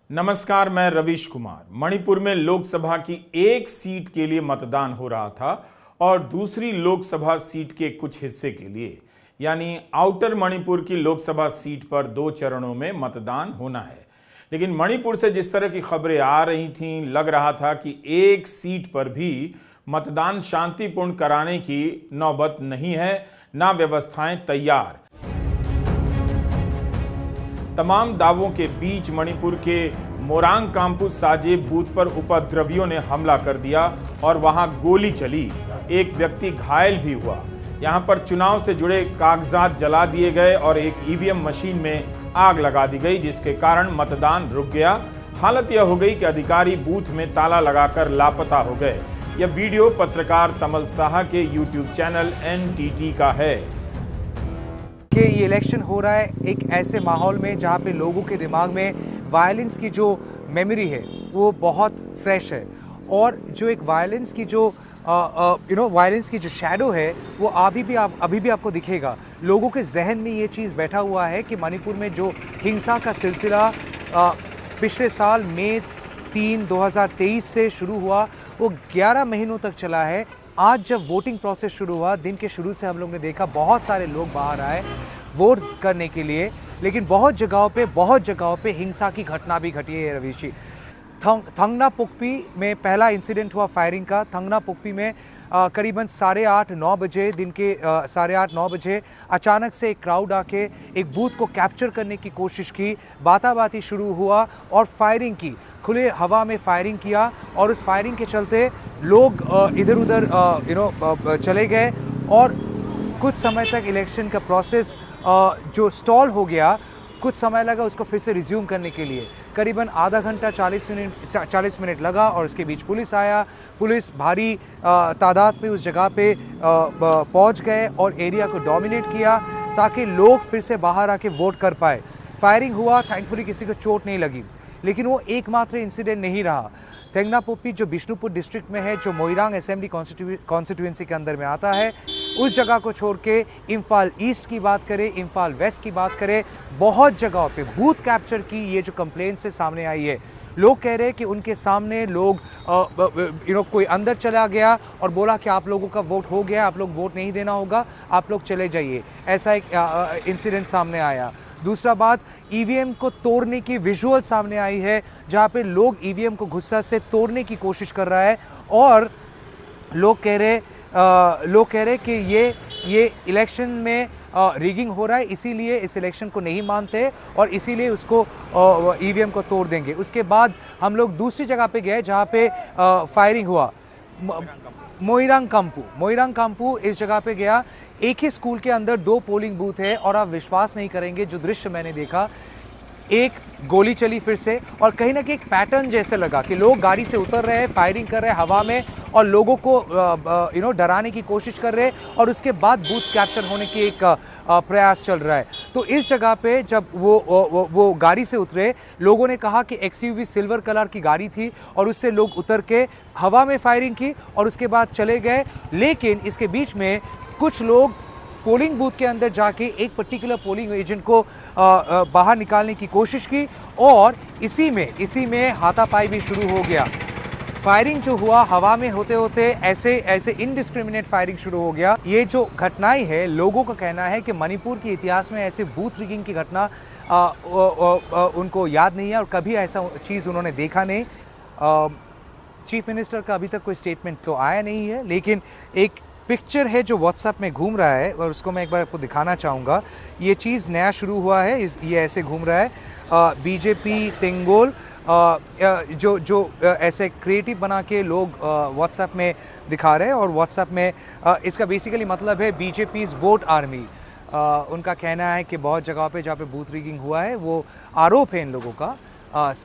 नमस्कार, मैं रवीश कुमार। मणिपुर में लोकसभा की एक सीट के लिए मतदान हो रहा था और दूसरी लोकसभा सीट के कुछ हिस्से के लिए यानी आउटर मणिपुर की लोकसभा सीट पर 2 चरणों में मतदान होना है। लेकिन मणिपुर से जिस तरह की खबरें आ रही थीं, लग रहा था कि एक सीट पर भी मतदान शांतिपूर्ण कराने की नौबत नहीं है, ना व्यवस्थाएं तैयार। तमाम दावों के बीच मणिपुर के मोरांग काम्पू साजे बूथ पर उपद्रवियों ने हमला कर दिया और वहां गोली चली। एक व्यक्ति घायल भी हुआ। यहां पर चुनाव से जुड़े कागजात जला दिए गए और एक ईवीएम मशीन में आग लगा दी गई, जिसके कारण मतदान रुक गया। हालत यह हो गई कि अधिकारी बूथ में ताला लगाकर लापता हो गए। यह वीडियो पत्रकार तमल साहा के यूट्यूब चैनल NTT का है। कि ये इलेक्शन हो रहा है एक ऐसे माहौल में जहाँ पे लोगों के दिमाग में वायलेंस की जो मेमोरी है वो बहुत फ्रेश है, और जो एक वायलेंस की जो वायलेंस की जो शैडो है वो अभी भी आपको दिखेगा। लोगों के जहन में ये चीज़ बैठा हुआ है कि मणिपुर में जो हिंसा का सिलसिला पिछले साल मई 3, 2023 से शुरू हुआ वो 11 महीनों तक चला है। आज जब वोटिंग प्रोसेस शुरू हुआ, दिन के शुरू से हम लोग ने देखा बहुत सारे लोग बाहर आए वोट करने के लिए, लेकिन बहुत जगहों पे हिंसा की घटना भी घटी है। रवीश जी, थंगनापुक्पी में पहला इंसिडेंट हुआ फायरिंग का। थंगनापुक्पी में करीबन 8:30-9 बजे, दिन के 8:30-9 बजे अचानक से एक क्राउड आके एक बूथ को कैप्चर करने की कोशिश की। बाताबाती शुरू हुआ और फायरिंग की, खुले हवा में फायरिंग किया, और उस फायरिंग के चलते लोग इधर उधर चले गए और कुछ समय तक इलेक्शन का प्रोसेस जो स्टॉल हो गया, कुछ समय लगा उसको फिर से रिज्यूम करने के लिए। करीबन आधा घंटा 40 मिनट लगा और उसके बीच पुलिस आया। पुलिस भारी तादाद में उस जगह पे पहुंच गए और एरिया को डोमिनेट किया ताकि लोग फिर से बाहर आके वोट कर पाए। फायरिंग हुआ, थैंकफुली किसी को चोट नहीं लगी, लेकिन वो एकमात्र इंसिडेंट नहीं रहा। थंगनापुक्पी जो बिष्णुपुर डिस्ट्रिक्ट में है, जो मोइरांग असेंबली कॉन्स्टिट्यूएंसी के अंदर में आता है, उस जगह को छोड़ के इम्फाल ईस्ट की बात करें, इम्फाल वेस्ट की बात करें, बहुत जगहों पे बूथ कैप्चर की ये जो कंप्लेंट से सामने आई है। लोग कह रहे हैं कि उनके सामने लोग कोई अंदर चला गया और बोला कि आप लोगों का वोट हो गया, आप लोग वोट नहीं देना होगा, आप लोग चले जाइए। ऐसा एक इंसिडेंट सामने आया। दूसरा बात, ईवीएम को तोड़ने की विजुअल सामने आई है, जहां पे लोग ईवीएम को गुस्सा से तोड़ने की कोशिश कर रहा है, और लोग कह रहे कि ये इलेक्शन में रिगिंग हो रहा है, इसीलिए इस इलेक्शन को नहीं मानते और इसीलिए उसको ईवीएम को तोड़ देंगे। उसके बाद हम लोग दूसरी जगह पे गए जहां पे फायरिंग हुआ, मोइरांग काम्पू इस जगह पे गया। एक ही स्कूल के अंदर 2 पोलिंग बूथ है और आप विश्वास नहीं करेंगे जो दृश्य मैंने देखा। एक गोली चली फिर से, और कहीं ना कहीं एक पैटर्न जैसे लगा कि लोग गाड़ी से उतर रहे हैं, फायरिंग कर रहे हैं हवा में और लोगों को डराने की कोशिश कर रहे हैं, और उसके बाद बूथ कैप्चर होने की एक प्रयास चल रहा है। तो इस जगह पे जब वो गाड़ी से उतरे, लोगों ने कहा कि XUV सिल्वर कलर की गाड़ी थी और उससे लोग उतर के हवा में फायरिंग की और उसके बाद चले गए। लेकिन इसके बीच में कुछ लोग पोलिंग बूथ के अंदर जाके एक पर्टिकुलर पोलिंग एजेंट को बाहर निकालने की कोशिश की, और इसी में हाथापाई भी शुरू हो गया। फायरिंग जो हुआ, हवा में होते होते ऐसे इनडिस्क्रिमिनेट फायरिंग शुरू हो गया। ये जो घटनाएं है, लोगों का कहना है कि मणिपुर के इतिहास में ऐसे बूथ रिगिंग की घटना उनको याद नहीं है और कभी ऐसा चीज़ उन्होंने देखा नहीं। चीफ मिनिस्टर का अभी तक कोई स्टेटमेंट तो आया नहीं है, लेकिन एक पिक्चर है जो व्हाट्सएप में घूम रहा है और उसको मैं एक बार आपको दिखाना चाहूँगा। ये चीज़ नया शुरू हुआ है, ये ऐसे घूम रहा है। बीजेपी तेंगोल जो ऐसे क्रिएटिव बना के लोग व्हाट्सएप में दिखा रहे हैं, और व्हाट्सएप में इसका बेसिकली मतलब है बीजेपीज़ वोट आर्मी। उनका कहना है कि बहुत जगह पे जहाँ पे बूथ रिगिंग हुआ है, वो आरोप है इन लोगों का,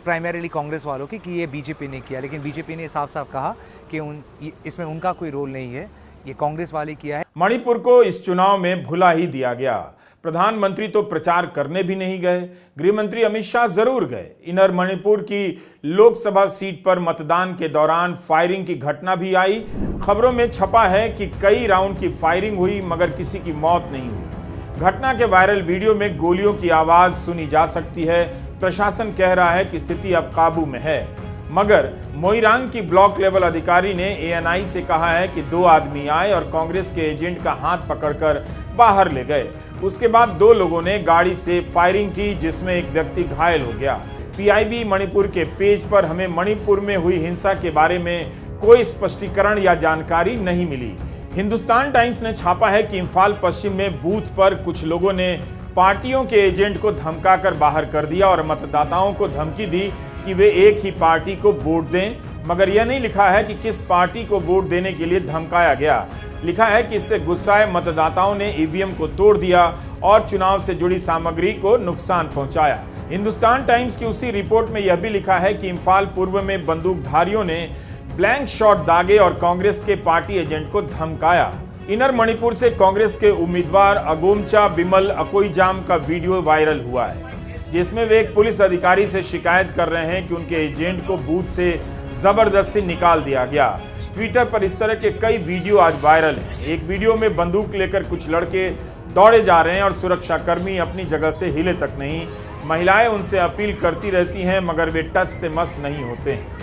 प्राइमरीली कांग्रेस वालों की, कि ये बीजेपी ने किया। लेकिन बीजेपी ने साफ साफ कहा कि इसमें उनका कोई रोल नहीं है, ये कांग्रेस वाले किया है। मणिपुर को इस चुनाव में भुला ही दिया गया। प्रधानमंत्री तो प्रचार करने भी नहीं गए, गृह मंत्री अमित शाह जरूर गए। इनर मणिपुर की लोकसभा सीट पर मतदान के दौरान फायरिंग की घटना भी आई। खबरों में छपा है कि कई राउंड की फायरिंग हुई मगर किसी की मौत नहीं हुई। घटना के वायरल वीडियो में गोलियों की आवाज सुनी जा सकती है। प्रशासन कह रहा है कि स्थिति अब काबू में है, मगर मोइरांग की ब्लॉक लेवल अधिकारी ने एएनआई से कहा है कि 2 आदमी आए और कांग्रेस के एजेंट का हाथ पकड़कर बाहर ले गए। उसके बाद 2 लोगों ने गाड़ी से फायरिंग की, जिसमें एक व्यक्ति घायल हो गया। पीआईबी मणिपुर के पेज पर हमें मणिपुर में हुई हिंसा के बारे में कोई स्पष्टीकरण या जानकारी नहीं मिली। हिंदुस्तान टाइम्स ने छापा है कि इम्फाल पश्चिम में बूथ पर कुछ लोगों ने पार्टियों के एजेंट को धमकाकर बाहर कर दिया और मतदाताओं को धमकी दी कि वे एक ही पार्टी को वोट दें, मगर यह नहीं लिखा है कि किस पार्टी को वोट देने के लिए धमकाया गया। लिखा है कि इससे गुस्साए मतदाताओं ने ईवीएम को तोड़ दिया और चुनाव से जुड़ी सामग्री को नुकसान पहुंचाया। हिंदुस्तान टाइम्स की उसी रिपोर्ट में यह भी लिखा है कि इम्फाल पूर्व में बंदूकधारियों ने ब्लैंक शॉट दागे और कांग्रेस के पार्टी एजेंट को धमकाया। इनर मणिपुर से कांग्रेस के उम्मीदवार अगोमचा बिमल अकोईजाम का वीडियो वायरल हुआ है, जिसमें वे एक पुलिस अधिकारी से शिकायत कर रहे हैं कि उनके एजेंट को बूथ से जबरदस्ती निकाल दिया गया। ट्विटर पर इस तरह के कई वीडियो आज वायरल हैं। एक वीडियो में बंदूक लेकर कुछ लड़के दौड़े जा रहे हैं और सुरक्षाकर्मी अपनी जगह से हिले तक नहीं। महिलाएं उनसे अपील करती रहती हैं, मगर वे टस से मस नहीं होते हैं।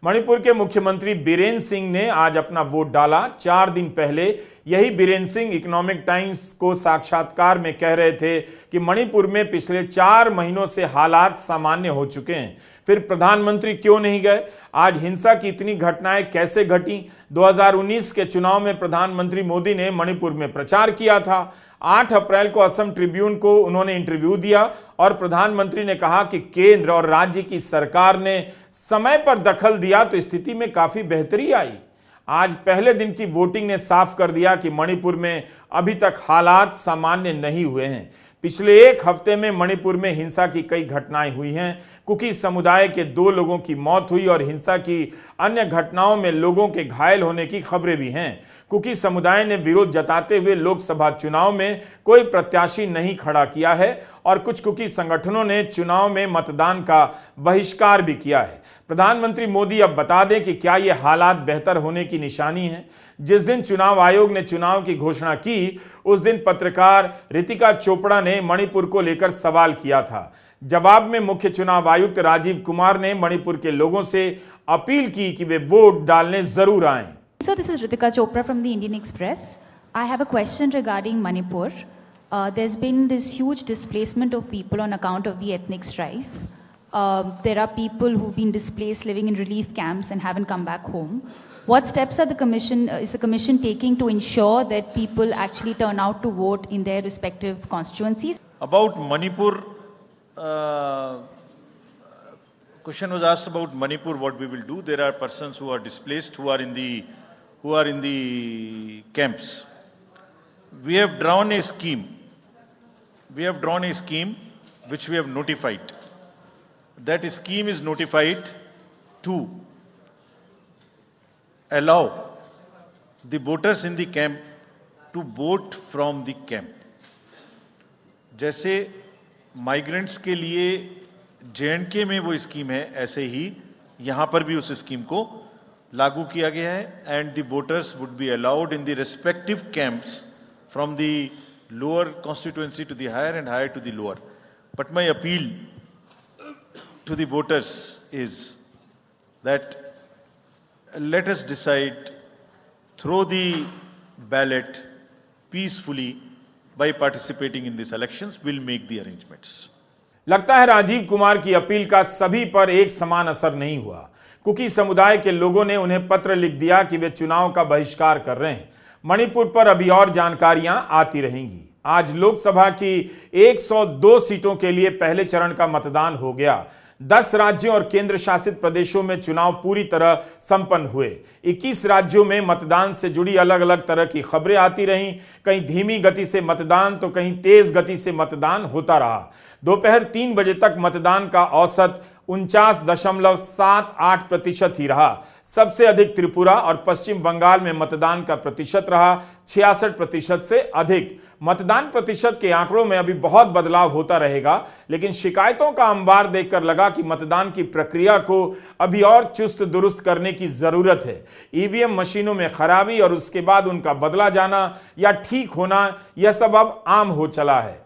मणिपुर के मुख्यमंत्री बीरेन सिंह ने आज अपना वोट डाला। 4 दिन पहले यही बीरेन सिंह इकोनॉमिक टाइम्स को साक्षात्कार में कह रहे थे कि मणिपुर में पिछले 4 महीनों से हालात सामान्य हो चुके हैं। फिर प्रधानमंत्री क्यों नहीं गए? आज हिंसा की इतनी घटनाएं कैसे घटी? 2019 के चुनाव में प्रधानमंत्री मोदी ने मणिपुर में प्रचार किया था। 8 अप्रैल को असम ट्रिब्यून को उन्होंने इंटरव्यू दिया और प्रधानमंत्री ने कहा कि केंद्र और राज्य की सरकार ने समय पर दखल दिया तो स्थिति में काफी बेहतरी आई। आज पहले दिन की वोटिंग ने साफ कर दिया कि मणिपुर में अभी तक हालात सामान्य नहीं हुए हैं। पिछले 1 हफ्ते में मणिपुर में हिंसा की कई घटनाएं हुई हैं। कुकी समुदाय के 2 लोगों की मौत हुई और हिंसा की अन्य घटनाओं में लोगों के घायल होने की खबरें भी हैं। कुकी समुदाय ने विरोध जताते हुए लोकसभा चुनाव में कोई प्रत्याशी नहीं खड़ा किया है और कुछ कुकी संगठनों ने चुनाव में मतदान का बहिष्कार भी किया है। प्रधानमंत्री मोदी अब बता दें कि क्या ये हालात बेहतर होने की निशानी है? जिस दिन चुनाव आयोग ने चुनाव की घोषणा की, उस दिन पत्रकार रितिका चोपड़ा ने मणिपुर को लेकर सवाल किया था। जवाब में मुख्य चुनाव आयुक्त राजीव कुमार ने मणिपुर के लोगों से अपील की कि वे वोट डालने जरूर आएं। So this is Ritika Chopra from the Indian Express. I have a question regarding Manipur. There's been this huge displacement of people on account of the ethnic strife. There are people who've been displaced living in relief camps and haven't come back home. What steps are is the commission taking to ensure that people actually turn out to vote in their respective constituencies? About Manipur, question was asked about Manipur, what we will do. There are persons who are displaced, who are in the camps. We have drawn a scheme. Which we have notified. That scheme is notified to allow the voters in the camp to vote from the camp. जैसे migrants के लिए JNK में वो scheme है, ऐसे ही यहाँ पर भी उस स्कीम को लागू किया गया है। And the voters would be allowed in the respective camps from the lower constituency to the higher and higher to the lower. But my appeal to the voters is that let us decide through the ballot peacefully by participating in these elections. We'll make the arrangements. लगता है राजीव कुमार की appeal का सभी पर एक समान असर नहीं हुआ। कुकी समुदाय के लोगों ने उन्हें पत्र लिख दिया कि वे चुनाव का बहिष्कार कर रहे हैं। मणिपुर पर अभी और जानकारियां आती रहेंगी। आज लोकसभा की 102 सीटों के लिए पहले चरण का मतदान हो गया। 10 राज्यों और केंद्र शासित प्रदेशों में चुनाव पूरी तरह संपन्न हुए। 21 राज्यों में मतदान से जुड़ी अलग अलग तरह की खबरें आती रहीं। कहीं धीमी गति से मतदान तो कहीं तेज गति से मतदान होता रहा। दोपहर 3 बजे तक मतदान का औसत 49.78% ही रहा। सबसे अधिक त्रिपुरा और पश्चिम बंगाल में मतदान का प्रतिशत रहा 66% से अधिक। मतदान प्रतिशत के आंकड़ों में अभी बहुत बदलाव होता रहेगा, लेकिन शिकायतों का अंबार देखकर लगा कि मतदान की प्रक्रिया को अभी और चुस्त दुरुस्त करने की जरूरत है। ईवीएम मशीनों में खराबी और उसके बाद उनका बदला जाना या ठीक होना, यह सब अब आम हो चला है।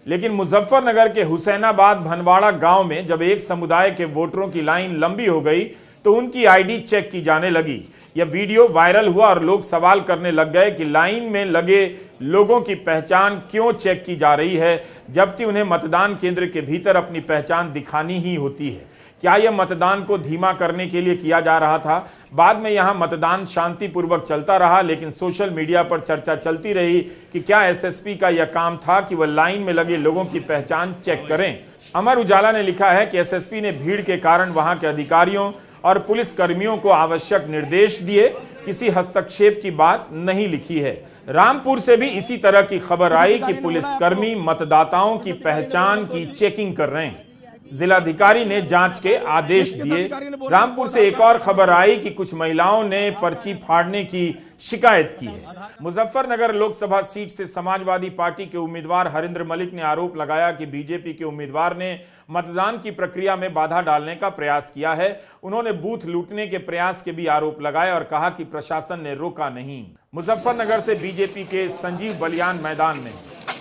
लेकिन मुजफ्फरनगर के हुसैनाबाद भनवाड़ा गांव में जब एक समुदाय के वोटरों की लाइन लंबी हो गई तो उनकी आईडी चेक की जाने लगी। यह वीडियो वायरल हुआ और लोग सवाल करने लग गए कि लाइन में लगे लोगों की पहचान क्यों चेक की जा रही है, जबकि उन्हें मतदान केंद्र के भीतर अपनी पहचान दिखानी ही होती है। क्या यह मतदान को धीमा करने के लिए किया जा रहा था? बाद में यहां मतदान शांतिपूर्वक चलता रहा, लेकिन सोशल मीडिया पर चर्चा चलती रही कि क्या एसएसपी का यह काम था कि वह लाइन में लगे लोगों की पहचान चेक करें। अमर उजाला ने लिखा है कि एसएसपी ने भीड़ के कारण वहां के अधिकारियों और पुलिस कर्मियों को आवश्यक निर्देश दिए, किसी हस्तक्षेप की बात नहीं लिखी है। रामपुर से भी इसी तरह की खबर आई कि पुलिसकर्मी मतदाताओं की पहचान की चेकिंग कर रहे हैं। जिलाधिकारी ने जांच के आदेश दिए। रामपुर से एक और खबर आई कि कुछ महिलाओं ने पर्ची फाड़ने की शिकायत की है। मुजफ्फरनगर लोकसभा सीट से समाजवादी पार्टी के उम्मीदवार हरिंद्र मलिक ने आरोप लगाया कि बीजेपी के उम्मीदवार ने मतदान की प्रक्रिया में बाधा डालने का प्रयास किया है। उन्होंने बूथ लूटने के प्रयास के भी आरोप लगाए और कहा कि प्रशासन ने रोका नहीं। मुजफ्फरनगर से बीजेपी के संजीव बलियान मैदान में,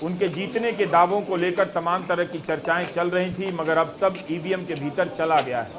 उनके जीतने के दावों को लेकर तमाम तरह की चर्चाएं चल रही थी, मगर अब सब ईवीएम के भीतर चला गया है।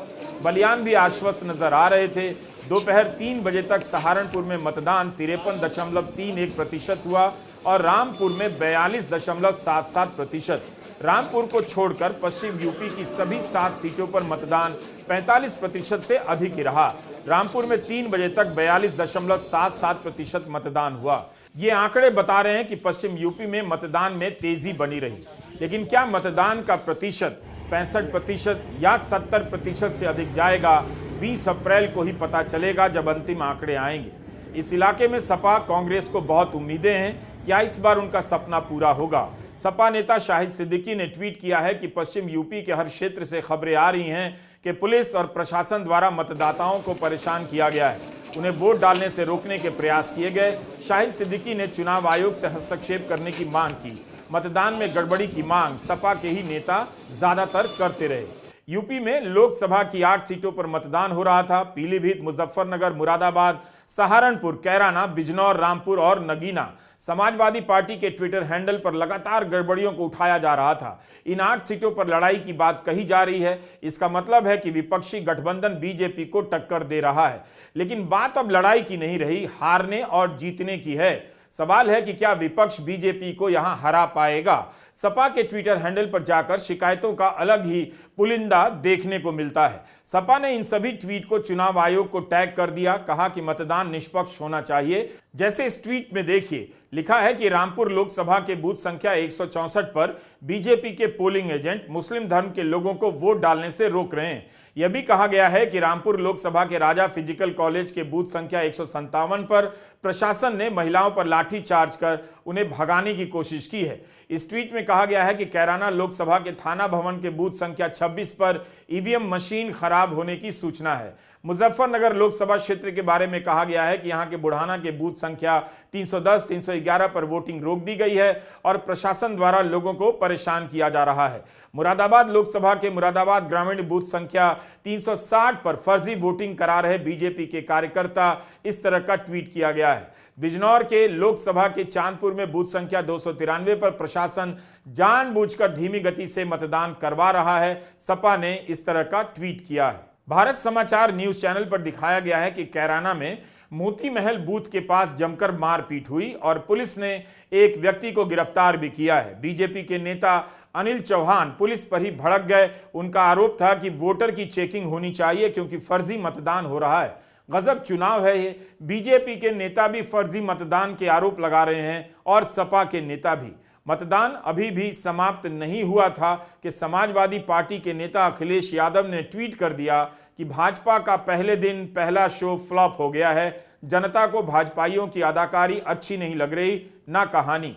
बलियान भी आश्वस्त नजर आ रहे थे। दोपहर 3 बजे तक सहारनपुर में मतदान 53.31% हुआ और रामपुर में 42.77%। रामपुर को छोड़कर पश्चिम यूपी की सभी 7 सीटों पर मतदान 45% से अधिक ही रहा। रामपुर में 3 बजे तक 42.77% मतदान हुआ। ये आंकड़े बता रहे हैं कि पश्चिम यूपी में मतदान में तेजी बनी रही, लेकिन क्या मतदान का प्रतिशत 65% या 70% से अधिक जाएगा? 20 अप्रैल को ही पता चलेगा जब अंतिम आंकड़े आएंगे। इस इलाके में सपा कांग्रेस को बहुत उम्मीदें हैं। क्या इस बार उनका सपना पूरा होगा? सपा नेता शाहिद सिद्दीकी ने ट्वीट किया है कि पश्चिम यूपी के हर क्षेत्र से खबरें आ रही हैं कि पुलिस और प्रशासन द्वारा मतदाताओं को परेशान किया गया है, उन्हें वोट डालने से रोकने के प्रयास किए गए। शाहिद सिद्दीकी ने चुनाव आयोग से हस्तक्षेप करने की मांग की। मतदान में गड़बड़ी की मांग सपा के ही नेता ज्यादातर करते रहे। यूपी में लोकसभा की 8 सीटों पर मतदान हो रहा था। पीलीभीत, मुजफ्फरनगर, मुरादाबाद, सहारनपुर, कैराना, बिजनौर, रामपुर और नगीना। समाजवादी पार्टी के ट्विटर हैंडल पर लगातार गड़बड़ियों को उठाया जा रहा था। इन 8 सीटों पर लड़ाई की बात कही जा रही है। इसका मतलब है कि विपक्षी गठबंधन बीजेपी को टक्कर दे रहा है, लेकिन बात अब लड़ाई की नहीं रही, हारने और जीतने की है। सवाल है कि क्या विपक्ष बीजेपी को यहां हरा पाएगा? सपा के ट्विटर हैंडल पर जाकर शिकायतों का अलग ही पुलिंदा देखने को मिलता है। सपा ने इन सभी ट्वीट को चुनाव आयोग को टैग कर दिया, कहा कि मतदान निष्पक्ष होना चाहिए। जैसे इस ट्वीट में देखिए, लिखा है कि रामपुर लोकसभा के बूथ संख्या 164 पर बीजेपी के पोलिंग एजेंट मुस्लिम धर्म के लोगों को वोट डालने से रोक रहे हैं। यह भी कहा गया है कि रामपुर लोकसभा के राजा फिजिकल कॉलेज के बूथ संख्या 157 पर प्रशासन ने महिलाओं पर लाठी चार्ज कर उन्हें भगाने की कोशिश की है। इस ट्वीट में कहा गया है कि कैराना लोकसभा के थाना भवन के बूथ संख्या 26 पर ईवीएम मशीन खराब होने की सूचना है। मुजफ्फरनगर लोकसभा क्षेत्र के बारे में कहा गया है कि यहां के बुढ़ाना के बूथ संख्या 310, 311 पर वोटिंग रोक दी गई है और प्रशासन द्वारा लोगों को परेशान किया जा रहा है। मुरादाबाद लोकसभा के मुरादाबाद ग्रामीण बूथ संख्या 360 पर फर्जी वोटिंग करा रहे बीजेपी के कार्यकर्ता, इस तरह का ट्वीट किया गया है। बिजनौर के लोकसभा के चांदपुर में बूथ संख्या 293 पर प्रशासन जानबूझकर धीमी गति से मतदान करवा रहा है। सपा ने इस तरह का ट्वीट किया है। भारत समाचार न्यूज चैनल पर दिखाया गया है कि कैराना में मोती महल बूथ के पास जमकर मारपीट हुई और पुलिस ने एक व्यक्ति को गिरफ्तार भी किया है। बीजेपी के नेता अनिल चौहान पुलिस पर ही भड़क गए। उनका आरोप था कि वोटर की चेकिंग होनी चाहिए क्योंकि फर्जी मतदान हो रहा है। गजब चुनाव है ये। बीजेपी के नेता भी फर्जी मतदान के आरोप लगा रहे हैं और सपा के नेता भी। मतदान अभी भी समाप्त नहीं हुआ था कि समाजवादी पार्टी के नेता अखिलेश यादव ने ट्वीट कर दिया कि भाजपा का पहले दिन पहला शो फ्लॉप हो गया है। जनता को भाजपाइयों की अदाकारी अच्छी नहीं लग रही, ना कहानी।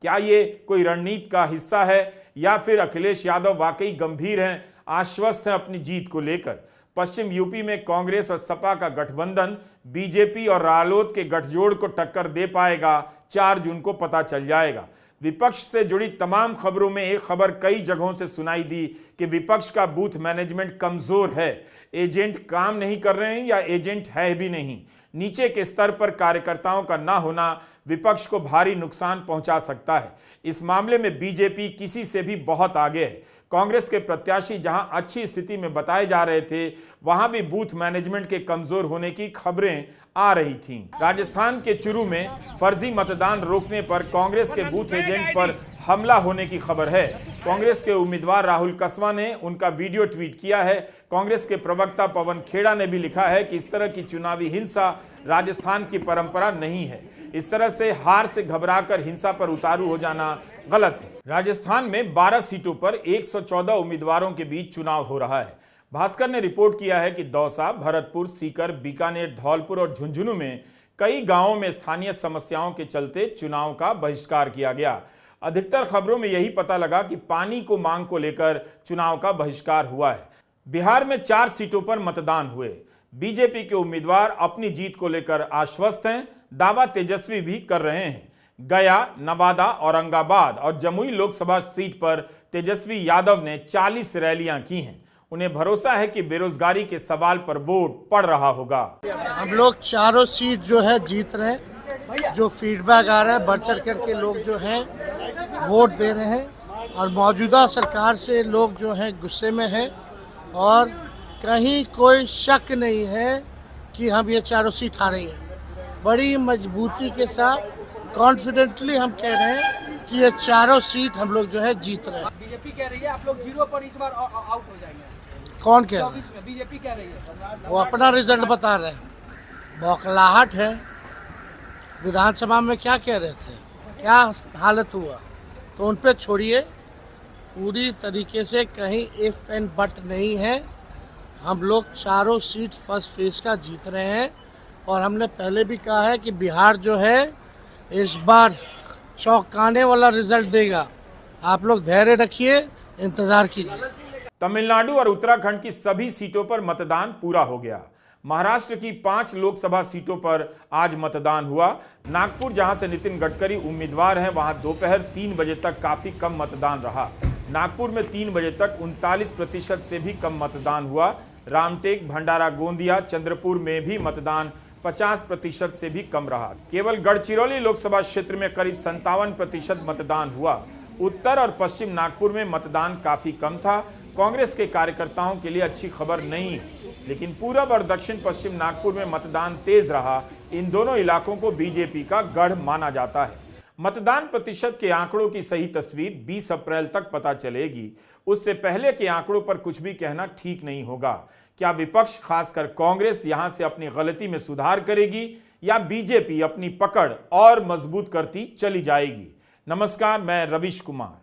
क्या ये कोई रणनीति का हिस्सा है या फिर अखिलेश यादव वाकई गंभीर हैं, आश्वस्त हैं अपनी जीत को लेकर? पश्चिम यूपी में कांग्रेस और सपा का गठबंधन बीजेपी और रालोद के गठजोड़ को टक्कर दे पाएगा, 4 जून को पता चल जाएगा। विपक्ष से जुड़ी तमाम खबरों में एक खबर कई जगहों से सुनाई दी कि विपक्ष का बूथ मैनेजमेंट कमजोर है, एजेंट काम नहीं कर रहे हैं या एजेंट है भी नहीं। नीचे के स्तर पर कार्यकर्ताओं का ना होना विपक्ष को भारी नुकसान पहुंचा सकता है। इस मामले में बीजेपी किसी से भी बहुत आगे है। कांग्रेस के प्रत्याशी जहां अच्छी स्थिति में बताए जा रहे थे, वहां भी बूथ मैनेजमेंट के कमजोर होने की खबरें आ रही थीं। राजस्थान के चुरू में फर्जी मतदान रोकने पर कांग्रेस के बूथ एजेंट पर हमला होने की खबर है। कांग्रेस के उम्मीदवार राहुल कसवा ने उनका वीडियो ट्वीट किया है। कांग्रेस के प्रवक्ता पवन खेड़ा ने भी लिखा है कि इस तरह की चुनावी हिंसा राजस्थान की परंपरा नहीं है। इस तरह से हार से घबराकर हिंसा पर उतारू हो जाना गलत है। राजस्थान में 12 सीटों पर 114 उम्मीदवारों के बीच चुनाव हो रहा है। भास्कर ने रिपोर्ट किया है कि दौसा, भरतपुर, सीकर, बीकानेर, धौलपुर और झुंझुनू में कई गांवों में स्थानीय समस्याओं के चलते चुनाव का बहिष्कार किया गया। अधिकतर खबरों में यही पता लगा कि पानी को मांग को लेकर चुनाव का बहिष्कार हुआ है। बिहार में 4 सीटों पर मतदान हुए। बीजेपी के उम्मीदवार अपनी जीत को लेकर आश्वस्त हैं, दावा तेजस्वी भी कर रहे हैं। गया, नवादा, औरंगाबाद और जमुई लोकसभा सीट पर तेजस्वी यादव ने 40 रैलियां की हैं। उन्हें भरोसा है कि बेरोजगारी के सवाल पर वोट पड़ रहा होगा। हम लोग चारों सीट जो है जीत रहे हैं। जो फीडबैक आ रहा है, बढ़ चढ़ करके लोग जो हैं वोट दे रहे हैं और मौजूदा सरकार से लोग जो हैं गुस्से में हैं और कहीं कोई शक नहीं है कि हम ये चारों सीट हारेंगे। बड़ी मजबूती के साथ कॉन्फिडेंटली हम कह रहे हैं कि ये चारों सीट हम लोग जो है जीत रहे हैं। बीजेपी कह रही है आप लोग 0 पर इस बार आउट हो जाएंगे। कौन कह रहा है? बीजेपी कह रही है। वो अपना रिजल्ट बता रहे हैं। बौखलाहट है। विधानसभा में क्या कह रहे थे, क्या हालत हुआ, तो उन पे छोड़िए। पूरी तरीके से कहीं इफ एंड बट नहीं है। हम लोग चारों सीट फर्स्ट फेज का जीत रहे हैं और हमने पहले भी कहा है कि बिहार जो है इस बार चौंकाने वाला रिजल्ट देगा। आप लोग धैर्य रखिए, इंतजार कीजिए। तमिलनाडु और उत्तराखंड की सभी सीटों पर मतदान पूरा हो गया। महाराष्ट्र की 5 लोकसभा सीटों पर आज मतदान हुआ। नागपुर, जहां से नितिन गडकरी उम्मीदवार हैं, वहां दोपहर 3 बजे तक काफी कम मतदान रहा। नागपुर में 3 बजे तक 39% से भी कम मतदान हुआ। रामटेक, भंडारा गोंदिया, चंद्रपुर में भी मतदान 50% से भी कम रहा। केवल गढ़चिरौली लोकसभा क्षेत्र में करीब 57% मतदान हुआ। उत्तर और पश्चिम नागपुर में मतदान काफी कम था। कांग्रेस के कार्यकर्ताओं के लिए अच्छी खबर नहीं है, लेकिन पूरब और दक्षिण पश्चिम नागपुर में मतदान तेज रहा। इन दोनों इलाकों को बीजेपी का गढ़ माना जाता है। मतदान प्रतिशत के आंकड़ों की सही तस्वीर 20 अप्रैल तक पता चलेगी। उससे पहले के आंकड़ों पर कुछ भी कहना ठीक नहीं होगा। क्या विपक्ष, खासकर कांग्रेस, यहां से अपनी गलती में सुधार करेगी या बीजेपी अपनी पकड़ और मजबूत करती चली जाएगी? नमस्कार, मैं रविश कुमार।